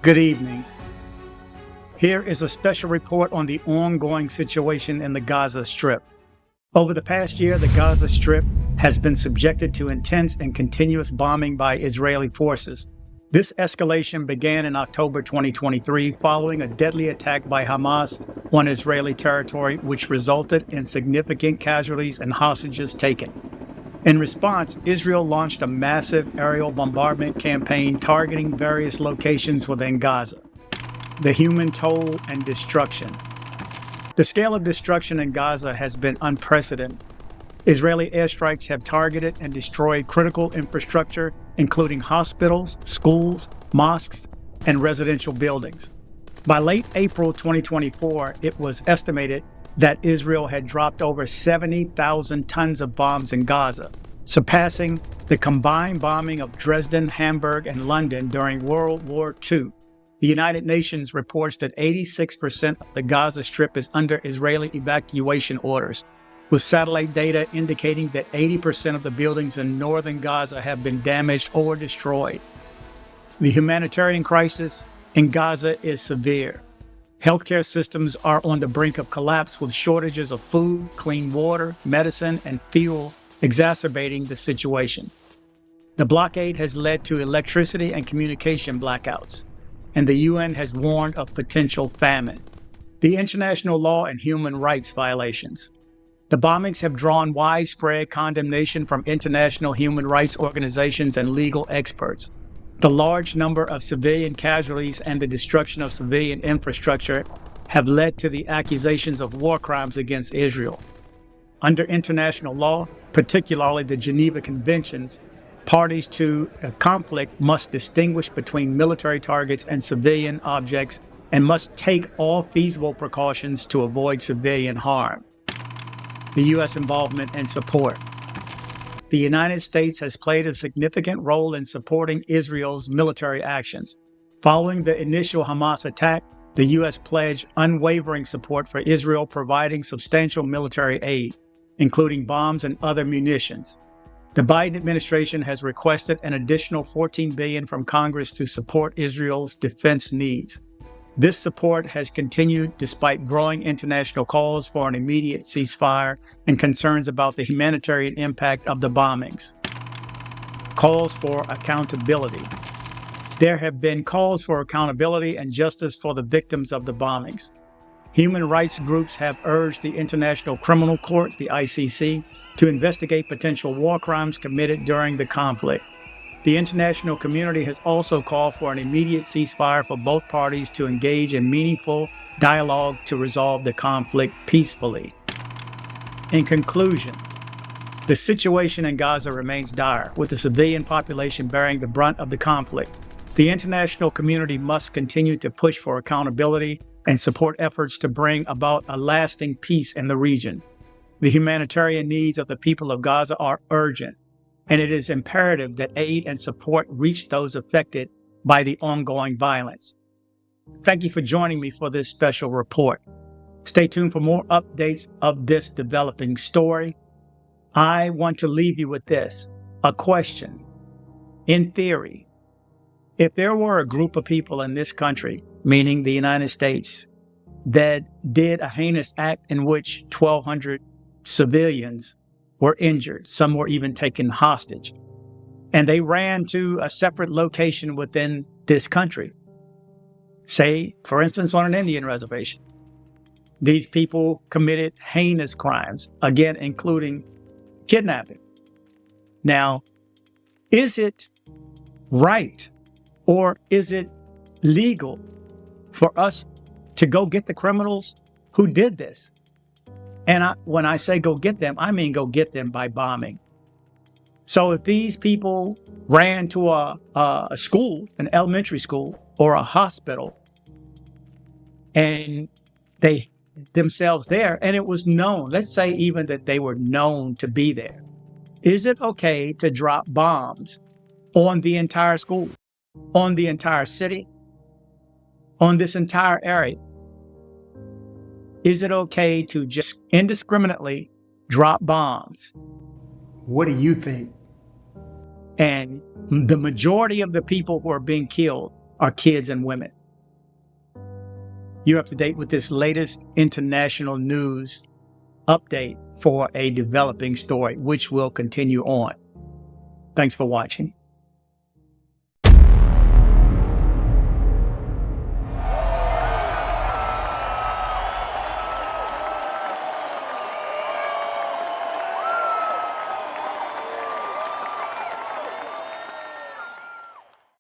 Good evening. Here is a special report on the ongoing situation in the Gaza Strip. Over the past year, the Gaza Strip has been subjected to intense and continuous bombing by Israeli forces. This escalation began in October 2023 following a deadly attack by Hamas on Israeli territory, which resulted in significant casualties and hostages taken. In response, Israel launched a massive aerial bombardment campaign targeting various locations within Gaza. The human toll and destruction. The scale of destruction in Gaza has been unprecedented. Israeli airstrikes have targeted and destroyed critical infrastructure, including hospitals, schools, mosques, and residential buildings. By late April 2024, it was estimated that Israel had dropped over 70,000 tons of bombs in Gaza, surpassing the combined bombing of Dresden, Hamburg, and London during World War II. The United Nations reports that 86% of the Gaza Strip is under Israeli evacuation orders, with satellite data indicating that 80% of the buildings in northern Gaza have been damaged or destroyed. The humanitarian crisis in Gaza is severe. Healthcare systems are on the brink of collapse, with shortages of food, clean water, medicine, and fuel exacerbating the situation. The blockade has led to electricity and communication blackouts, and the UN has warned of potential famine. The international law and human rights violations. The bombings have drawn widespread condemnation from international human rights organizations and legal experts. The large number of civilian casualties and the destruction of civilian infrastructure have led to the accusations of war crimes against Israel. Under international law, particularly the Geneva Conventions, parties to a conflict must distinguish between military targets and civilian objects and must take all feasible precautions to avoid civilian harm. The U.S. involvement and support. The United States has played a significant role in supporting Israel's military actions. Following the initial Hamas attack, the U.S. pledged unwavering support for Israel, providing substantial military aid, including bombs and other munitions. The Biden administration has requested an additional $14 billion from Congress to support Israel's defense needs. This support has continued despite growing international calls for an immediate ceasefire and concerns about the humanitarian impact of the bombings. Calls for accountability. There have been calls for accountability and justice for the victims of the bombings. Human rights groups have urged the International Criminal Court, the ICC, to investigate potential war crimes committed during the conflict. The international community has also called for an immediate ceasefire for both parties to engage in meaningful dialogue to resolve the conflict peacefully. In conclusion, the situation in Gaza remains dire, with the civilian population bearing the brunt of the conflict. The international community must continue to push for accountability and support efforts to bring about a lasting peace in the region. The humanitarian needs of the people of Gaza are urgent, and it is imperative that aid and support reach those affected by the ongoing violence. Thank you for joining me for this special report. Stay tuned for more updates of this developing story. I want to leave you with this, a question. In theory, if there were a group of people in this country, meaning the United States, that did a heinous act in which 1,200 civilians were injured, some were even taken hostage, and they ran to a separate location within this country, say, for instance, on an Indian reservation. These people committed heinous crimes, again, including kidnapping. Now, is it right or is it legal for us to go get the criminals who did this? And when I say go get them, I mean go get them by bombing. So if these people ran to a school, an elementary school, or a hospital, and they themselves there, and it was known, let's say even that they were known to be there, is it okay to drop bombs on the entire school, on the entire city, on this entire area? Is it okay to just indiscriminately drop bombs? What do you think? And the majority of the people who are being killed are kids and women. You're up to date with this latest international news update for a developing story, which will continue on. Thanks for watching.